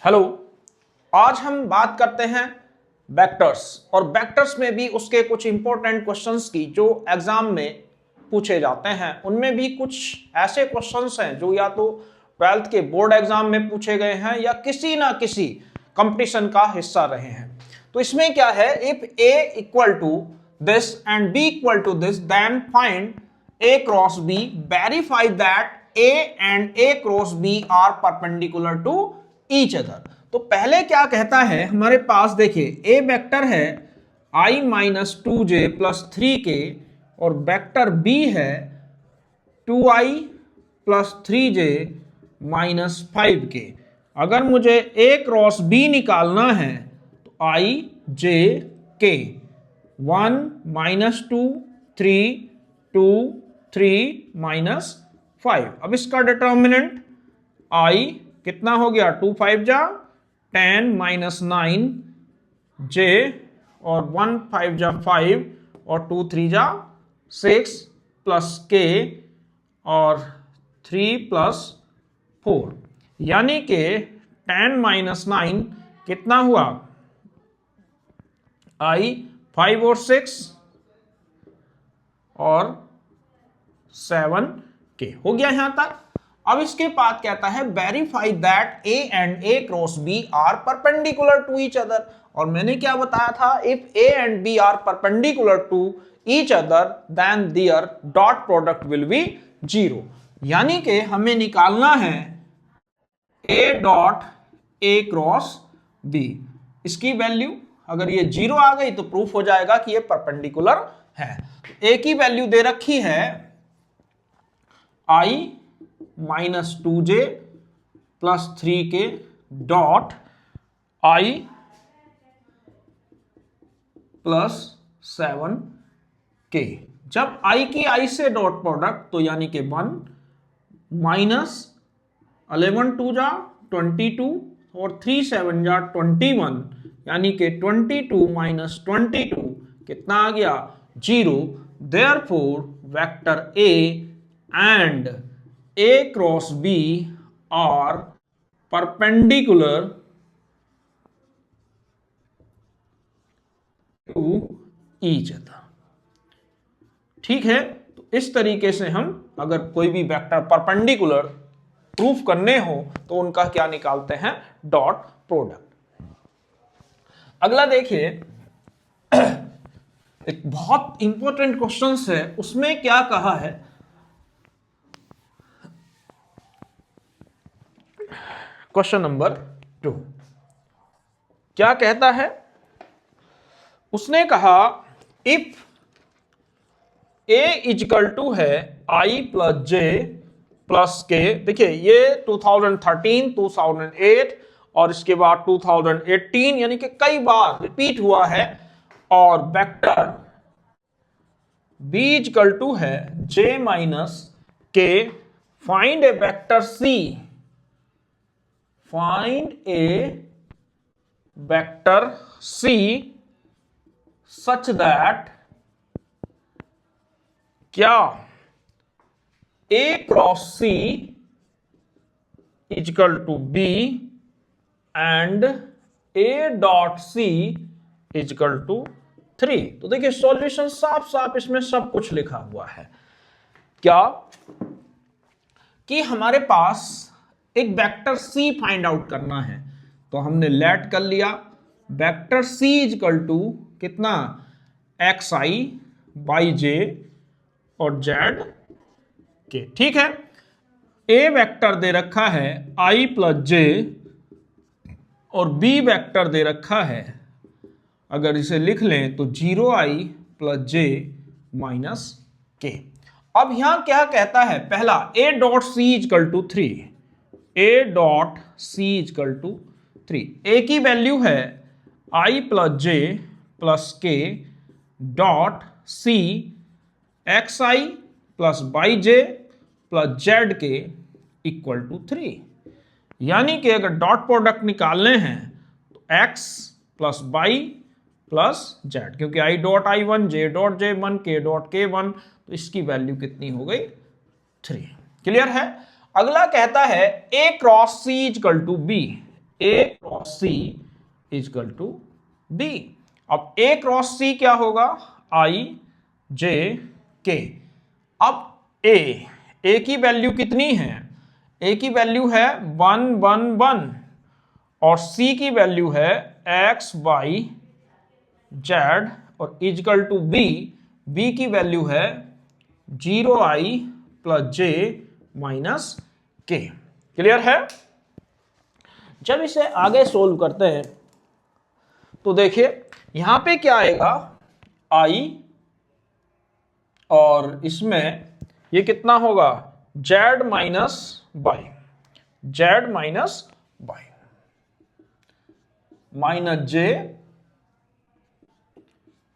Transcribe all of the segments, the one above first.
Hello. आज हम बात करते हैं वेक्टर्स और वेक्टर्स में भी उसके कुछ इंपॉर्टेंट क्वेश्चंस की जो एग्जाम में पूछे जाते हैं। उनमें भी कुछ ऐसे क्वेश्चंस हैं जो या तो 12th के बोर्ड एग्जाम में पूछे गए हैं या किसी ना किसी कंपटीशन का हिस्सा रहे हैं। तो इसमें क्या है, if a equal to this and b equal to this then find a cross b, verify that a and a cross b are perpendicular to each other. तो पहले क्या कहता है हमारे पास, देखिए a वेक्टर है i minus 2j plus 3k और वेक्टर b है 2i plus 3j minus 5k। अगर मुझे a क्रॉस b निकालना है तो i j k 1 minus 2 3 2 3 minus 5। अब इसका डिटर्मिनेंट i कितना हो गया, 2 5 जा 10 माइनस 9 j और 1 5 जा 5 और 2 3 जा 6 प्लस k और 3 प्लस 4, यानी कि 10 माइनस 9 कितना हुआ, i 5 और 6 और 7k हो गया यहां तक। अब इसके बाद कहता है verify that a and a cross b are perpendicular to each other. और मैंने क्या बताया था, if a and b are perpendicular to each other then their dot product will be 0। यानी कि हमें निकालना है a dot a cross b। इसकी वैल्यू अगर ये 0 आ गई तो प्रूफ हो जाएगा कि ये परपेंडिकुलर है। a की वैल्यू दे रखी है i minus 2j plus 3k dot i plus 7k। जब i की i से डॉट प्रोडक्ट तो यानी कि 1 माइनस 11 2 जा 22 और 3 7 जा 21, यानी कि 22 माइनस 22 कितना आ गया, 0। Therefore vector a and a cross b are perpendicular to each other. ठीक है, तो इस तरीके से हम अगर कोई भी वेक्टर परपेंडिकुलर प्रूफ करने हो तो उनका क्या निकालते हैं, डॉट प्रोडक्ट। अगला देखिए, एक बहुत इंपॉर्टेंट क्वेश्चन है, उसमें क्या कहा है, क्वेश्चन नंबर 2 क्या कहता है, उसने कहा इफ a इजकल टू है i plus j plus k। देखिए ये 2013 2008 और इसके बाद 2018 यानी कि कई बार रिपीट हुआ है। और वेक्टर b इजकल टू है j minus k, find a vector c, find a vector c such that क्या a cross c equal to b and a dot c equal to 3। तो देखिए सॉल्यूशन साफ साफ इसमें सब कुछ लिखा हुआ है, क्या कि हमारे पास एक वेक्टर c फाइंड आउट करना है। तो हमने लेट कर लिया वेक्टर c इजकल टू कितना, xi बाई j और z के। ठीक है, a वेक्टर दे रखा है i प्लस j और b वेक्टर दे रखा है, अगर इसे लिख लें तो 0i plus j minus k। अब यहां क्या कहता है, पहला a dot c equal to 3, a dot c equal to 3। a की वैल्यू है i plus j plus k dot c xi plus y j plus z के इक्वल टू 3। यानी कि अगर डॉट प्रोडक्ट निकालने हैं तो x plus y plus z, क्योंकि i dot i1 j dot j1 k dot k1, तो इसकी वैल्यू कितनी हो गई, 3। क्लियर है। अगला कहता है a cross c equal to b, A cross C equal to B। अब A क्रॉस C क्या होगा, I J K। अब A की वैल्यू कितनी है, A की वैल्यू है 1 1 1 और C की वैल्यू है X Y Z और इजकल टू B की वैल्यू है 0I plus J minus K। Clear है? जब इसे आगे सोल्व करते हैं तो देखिए यहां पे क्या आएगा, I और इसमें ये कितना होगा, Z minus by, Z minus by minus J,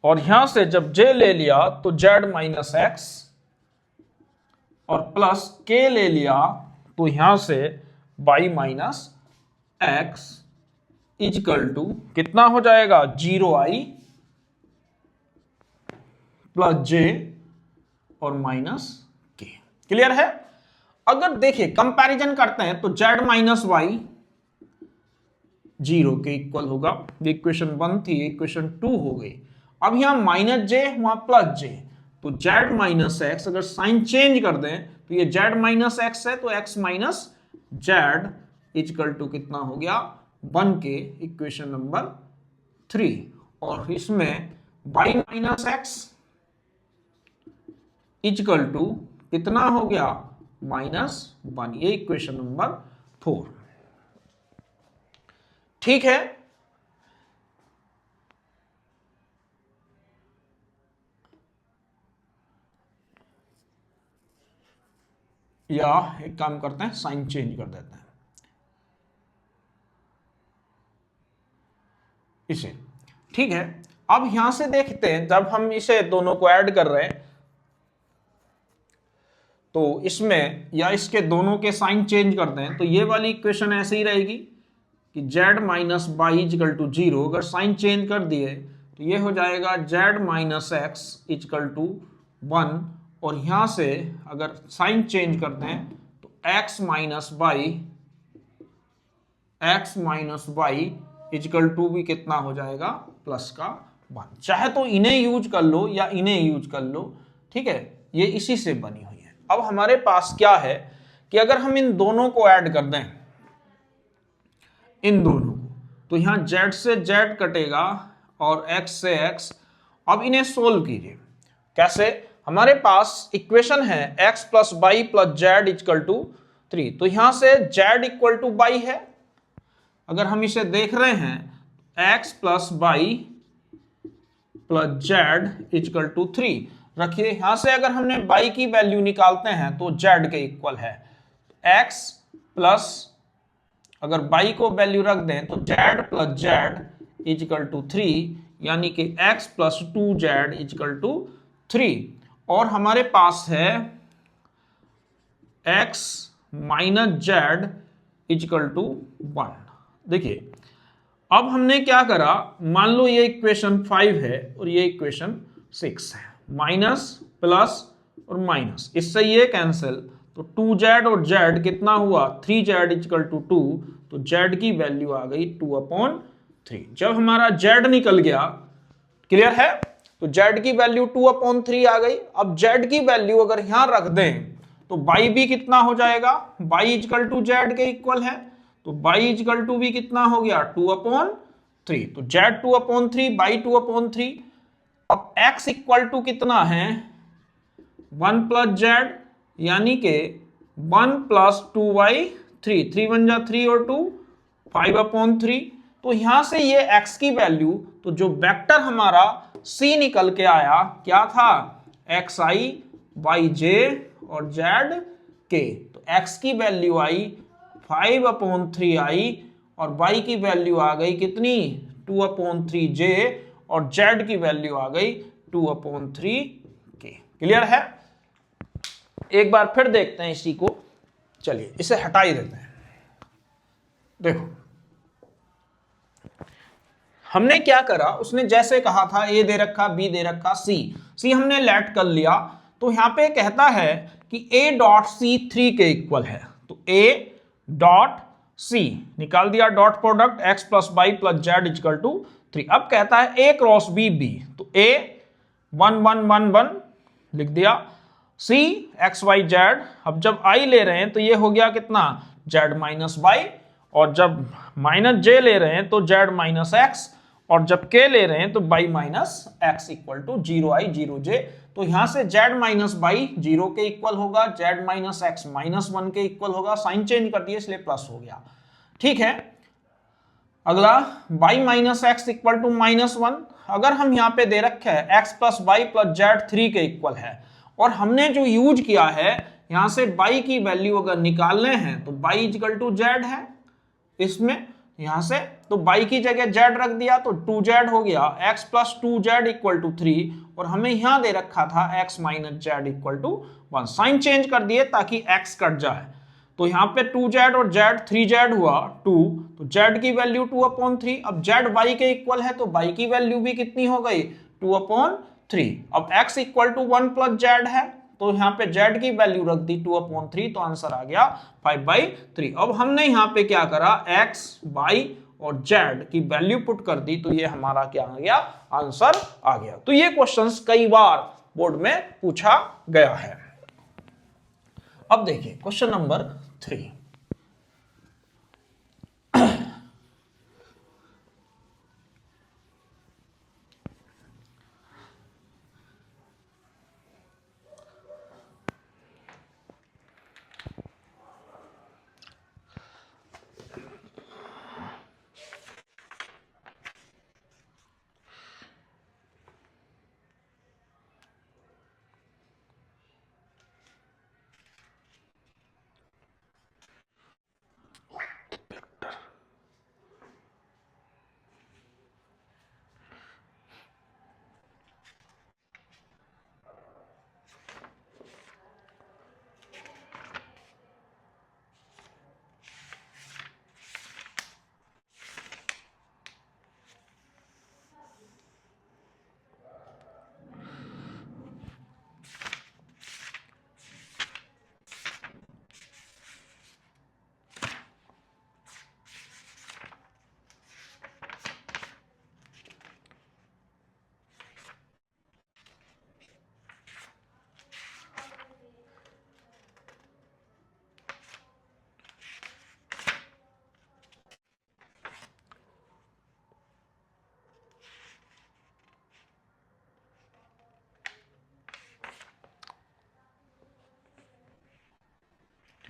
और यहां से जब J ले लिया तो Z माइनस X और प्लस K ले लिया तो यहां से y minus X equal to कितना हो जाएगा, 0I प्लस J और माइनस K। क्लियर है? अगर देखिए कंपैरिजन करते हैं तो Z माइनस वाई 0 के इक्वल होगा, ये इक्वेशन 1 थी, इक्वेशन 2 हो गई। अब यहां माइनस J वहां प्लस J, तो Z माइनस X अगर साइन चेंज कर दें तो ये Z माइनस X है तो X minus Z equal to कितना हो गया, 1 के इक्वेशन नंबर 3, और इसमें y minus x equal to कितना हो गया, -1, ये इक्वेशन नंबर 4। ठीक है, या एक काम करते हैं, साइन चेंज कर देते हैं इसे। ठीक है, अब यहां से देखते हैं जब हम इसे दोनों को ऐड कर रहे हैं तो इसमें या इसके दोनों के साइन चेंज करते हैं तो ये वाली इक्वेशन ऐसे ही रहेगी कि z minus y equal to 0, अगर साइन चेंज कर दिए तो ये हो जाएगा z minus x equal to 1, और यहां से अगर साइन चेंज करते हैं तो x minus y equal to भी कितना हो जाएगा, प्लस का 1। चाहे तो इन्हें यूज कर लो या इन्हें यूज कर लो, ठीक है, ये इसी से बनी हुई है। अब हमारे पास क्या है कि अगर हम इन दोनों को ऐड कर दें, इन दोनों को, तो यहां z से z कटेगा और x से x। अब इन्हें सोल्व कीजिए। कैसे? हमारे पास इक्वेशन है x plus y plus z equal to 3, तो यहां से z इक्वल टू बाई है। अगर हम इसे देख रहे हैं x plus y plus z equal to 3 रखिए। यहां से अगर हमने बाई की वैल्यू निकालते हैं तो z के इक्वल है, x प्लस अगर बाई को वैल्यू रख दें तो z plus z equal to 3, यानी कि x plus 2z equal to 3, और हमारे पास है x minus z equal to 1। देखिए अब हमने क्या करा, मान लो ये इक्वेशन 5 है और ये इक्वेशन 6 है, माइनस प्लस और माइनस, इससे ये कैंसिल, तो 2z और z कितना हुआ, 3z इक्वल टू 2, तो z की वैल्यू आ गई 2/3। जब हमारा z निकल गया, क्लियर है, तो z की वैल्यू 2/3 आ गई। अब z की वैल्यू अगर यहां रख दें तो y भी कितना हो जाएगा, y इक्वल टू z के इक्वल है, तो y इक्वल टू भी कितना हो गया, 2/3, तो z 2/3 y 2/3। अब x इक्वल टू कितना है, 1 प्लस जेड, यानी कि 1 प्लस 2/3, 3 1 जा 3 और 2 5/3। तो यहां से ये x की वैल्यू, तो जो वेक्टर हमारा c निकल के आया क्या था, xi yj और zk, तो x की वैल्यू आई 5/3i और y की वैल्यू आ गई कितनी, 2/3j, और z की वैल्यू आ गई 2/3k। क्लियर है? एक बार फिर देखते हैं इसी को, चलिए इसे हटा ही देते हैं। देखो हमने क्या करा, उसने जैसे कहा था a दे रखा, b दे रखा, c हमने लेट कर लिया, तो यहां पे कहता है कि a डॉट c 3 के इक्वल है, तो a डॉट सी निकाल दिया, dot product x plus y plus z equal to 3। अब कहता है ए क्रॉस बी बी, तो ए 1 1 1 1 लिख दिया, सी एक्स वाई जेड। अब जब आई ले रहे हैं तो ये हो गया कितना, जेड माइनस वाई, और जब माइनस जे ले रहे हैं तो जेड माइनस एक्स, और जब के ले रहे हैं तो y minus x equal to 0i 0j। तो यहां से जेड माइनस बाई 0 के इक्वल होगा, जेड माइनस एक्स माइनस 1 के इक्वल होगा, साइन चेंज कर दिए इसलिए प्लस हो गया। ठीक है, अगला y minus x equal to minus 1। अगर हम यहां पे दे रखे हैं x plus y plus z 3 के इक्वल है, और हमने जो यूज किया है यहां से y की वैल्यू अगर निकालने हैं तो y इक्वल टू जेड है इसमें, यहां से तो y की जगह z रख दिया तो 2z हो गया, x plus 2z equal to 3, और हमें यहां दे रखा था x minus z equal to 1। Sign change कर दिए ताकि x कट जाए, तो यहां पे 2z और z 3z हुआ 2, तो z की वैल्यू 2/3। अब z y के इक्वल है तो y की वैल्यू भी कितनी हो गई, 2/3। अब x equal to 1 plus z है, तो यहां पे z की वैल्यू रख दी 2/3, तो आंसर आ गया 5/3। अब हमने यहां पे क्या करा, x y और z की वैल्यू पुट कर दी, तो ये हमारा क्या आ गया, आंसर आ गया। तो ये क्वेश्चंस कई बार बोर्ड में पूछा गया है। अब देखिए क्वेश्चन नंबर 3।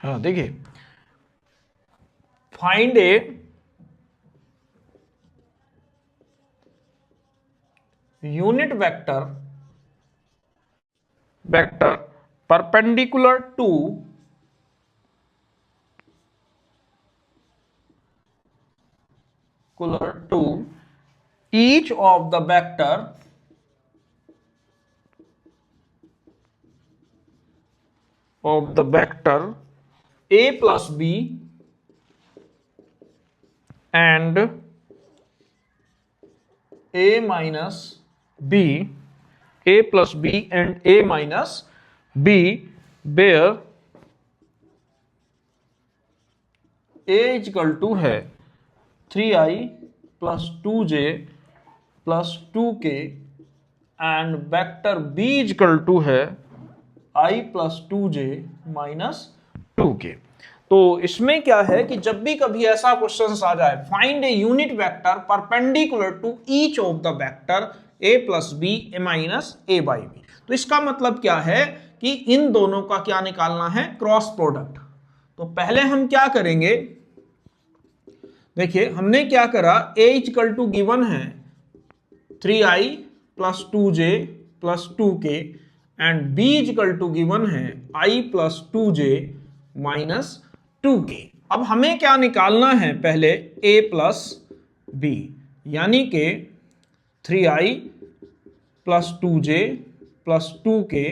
हाँ देखिए, find a unit vector perpendicular to each of the vector a plus b and a minus b, a plus b and a minus b, where a is equal to है 3i plus 2j plus 2k and vector b is equal to है i plus 2j minus 2k। तो इसमें क्या है कि जब भी कभी ऐसा क्वेश्चन आ जाए, find a unit vector perpendicular to each of the vector a plus b a minus a by b, तो इसका मतलब क्या है कि इन दोनों का क्या निकालना है, क्रॉस प्रोडक्ट। तो पहले हम क्या करेंगे, देखिए हमने क्या करा, a इक्वल टू गिवन है 3i plus 2j plus 2k and b equal to given है i plus 2j minus 2k। अब हमें क्या निकालना है, पहले a प्लस b, यानी कि 3i plus 2j plus 2k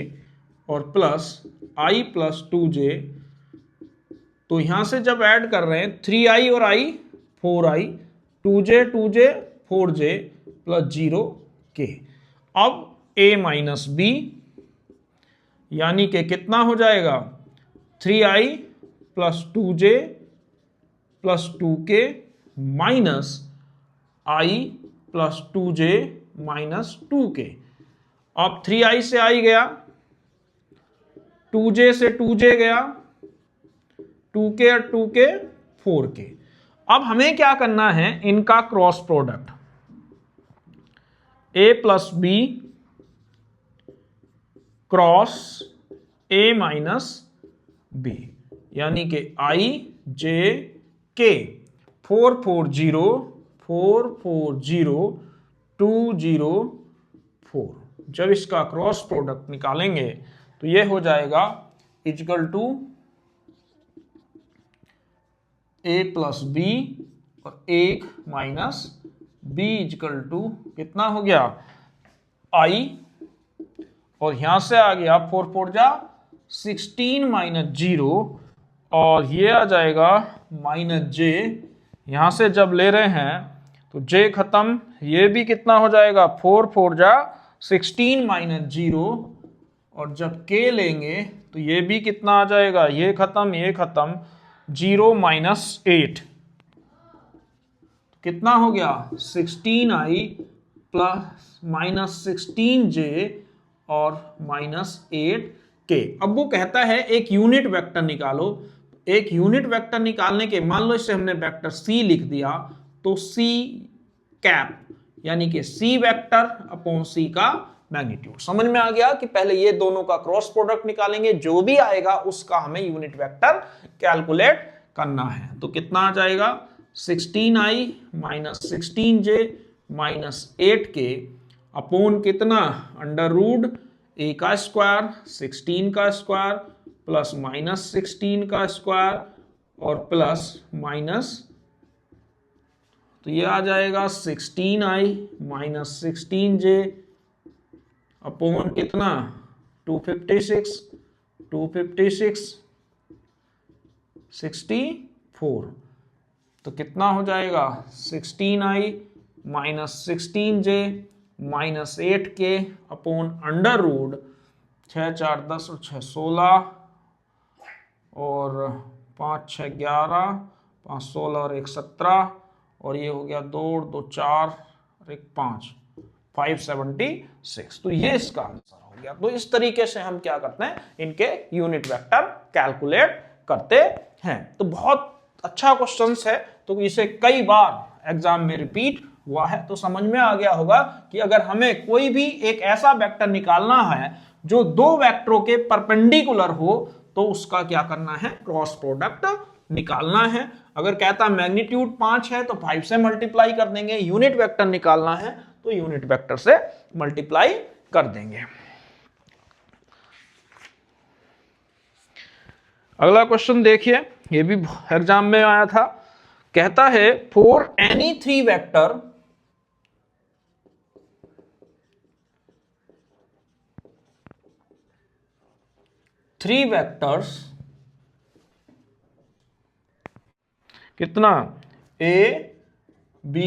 और प्लस i प्लस 2j। तो यहां से जब ऐड कर रहे हैं 3i और i 4i, 2j 4j plus 0k। अब a माइनस b यानी कि कितना हो जाएगा, 3i plus 2j plus 2k minus i plus 2j minus 2k। अब 3i से i गया, 2j से 2j गया, 2k और 2k 4k। अब हमें क्या करना है, इनका cross product a plus b cross a minus b, यानी कि i j k 440 440 204। जब इसका क्रॉस प्रोडक्ट निकालेंगे तो ये हो जाएगा equal to a plus b और 1 माइनस b इक्वल टू कितना हो गया i, और यहां से आ गया 4 4 जा 16 माइनस 0, और ये आ जाएगा माइनस j। यहां से जब ले रहे हैं तो j खत्म, ये भी कितना हो जाएगा 4 4 जा 16 माइनस 0, और जब k लेंगे तो ये भी कितना आ जाएगा, ये खत्म 0 माइनस 8, कितना हो गया 16i प्लस माइनस 16j और माइनस 8k। अब वो कहता है एक यूनिट वेक्टर निकालो। एक यूनिट वेक्टर निकालने के, मान लो इसे हमने वेक्टर c लिख दिया, तो c कैप यानी कि c वेक्टर अपॉन c का मैग्नीट्यूड। समझ में आ गया कि पहले ये दोनों का क्रॉस प्रोडक्ट निकालेंगे, जो भी आएगा उसका हमें यूनिट वेक्टर कैलकुलेट करना है। तो कितना आ जाएगा 16i minus 16j minus 8k upon कितना अंडर रूट a का स्क्वायर 16 का स्क्वायर प्लस माइनस 16 का स्क्वायर और प्लस माइनस, तो ये आ जाएगा 16i माइनस 16j अपॉन कितना 256 64। तो कितना हो जाएगा 16i minus 16j minus 8k upon under root 6 4 10 और 6 16 और 5 6 11 5 16 और 1 17, और ये हो गया 2 2 4 और 1 5 576। तो ये इसका आंसर हो गया। तो इस तरीके से हम क्या करते हैं, इनके यूनिट वेक्टर कैलकुलेट करते हैं। तो बहुत अच्छा क्वेश्चन है, तो इसे कई बार एग्जाम में रिपीट हुआ है, तो समझ में आ गया होगा कि अगर हमें कोई भी एक ऐसा वेक्टर निकालना है जो दो वेक्टरों के परपेंडिकुलर हो, तो उसका क्या करना है, क्रॉस प्रोडक्ट निकालना है। अगर कहता मैग्नीट्यूड 5 है तो 5 से मल्टीप्लाई कर देंगे, यूनिट वेक्टर निकालना है तो यूनिट वेक्टर से मल्टीप्लाई कर देंगे। अगला क्वेश्चन देखिए, ये भी एग्जाम में आया था। कहता है for any three vector three vectors कितना a b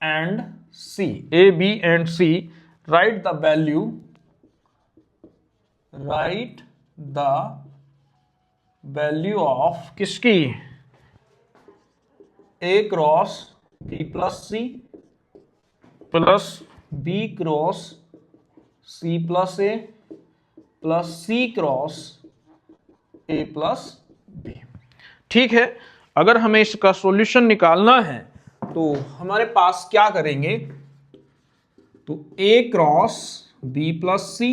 and c, a b and c, write the value of किसकी, a cross b plus c plus b cross c plus a plus c cross a plus b। ठीक है, अगर हमें इसका solution निकालना है तो हमारे पास क्या करेंगे, तो a cross b plus c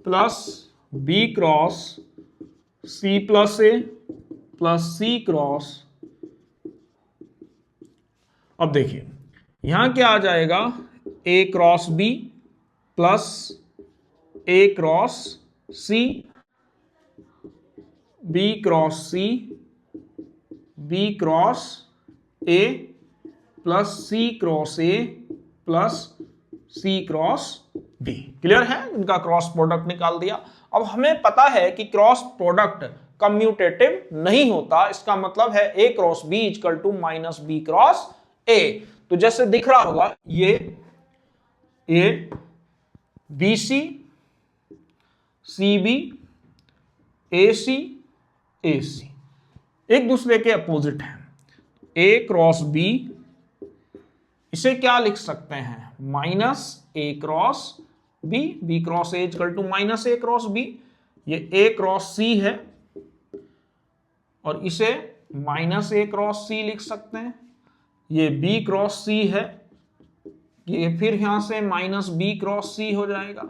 plus b cross c plus a plus c cross, अब देखिए यहां क्या आ जाएगा, a cross b plus a cross c b cross c b cross a plus c cross a plus c cross b। Clear है, इनका cross product निकाल दिया। अब हमें पता है कि क्रॉस प्रोडक्ट कम्यूटेटिव नहीं होता, इसका मतलब है a cross b equal to minus b cross a। तो जैसे दिख रहा होगा ये a bc cb ac ac, एक दूसरे के अपोजिट हैं। ए क्रॉस बी, इसे क्या लिख सकते हैं, minus a cross b, b cross a equal to minus a cross b. ये ए क्रॉस सी है और इसे माइनस ए क्रॉस सी लिख सकते हैं। ये बी क्रॉस सी है, ये फिर यहां से माइनस बी क्रॉस सी हो जाएगा।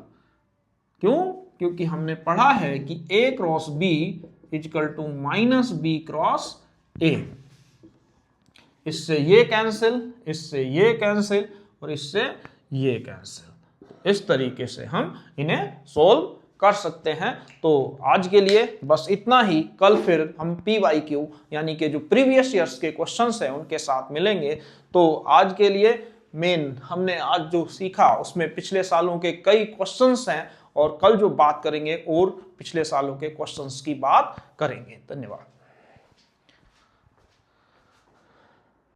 क्यों? क्योंकि हमने पढ़ा है कि A cross B equal to minus B cross A. इससे ये कैंसिल, इससे ये कैंसिल और इससे ये कैंसिल। इस तरीके से हम इन्हें सोल्व कर सकते हैं। तो आज के लिए बस इतना ही। कल फिर हम PYQ यानी कि जो प्रीवियस ईयर्स के क्वेश्चंस हैं उनके साथ मिलेंगे। तो आज के लिए मेन हमने आज जो सीखा उसमें पिछले सालों के कई क्वेश्चंस हैं और कल जो बात करेंगे और पिछले सालों के क्वेश्चंस की बात करेंगे। धन्यवाद।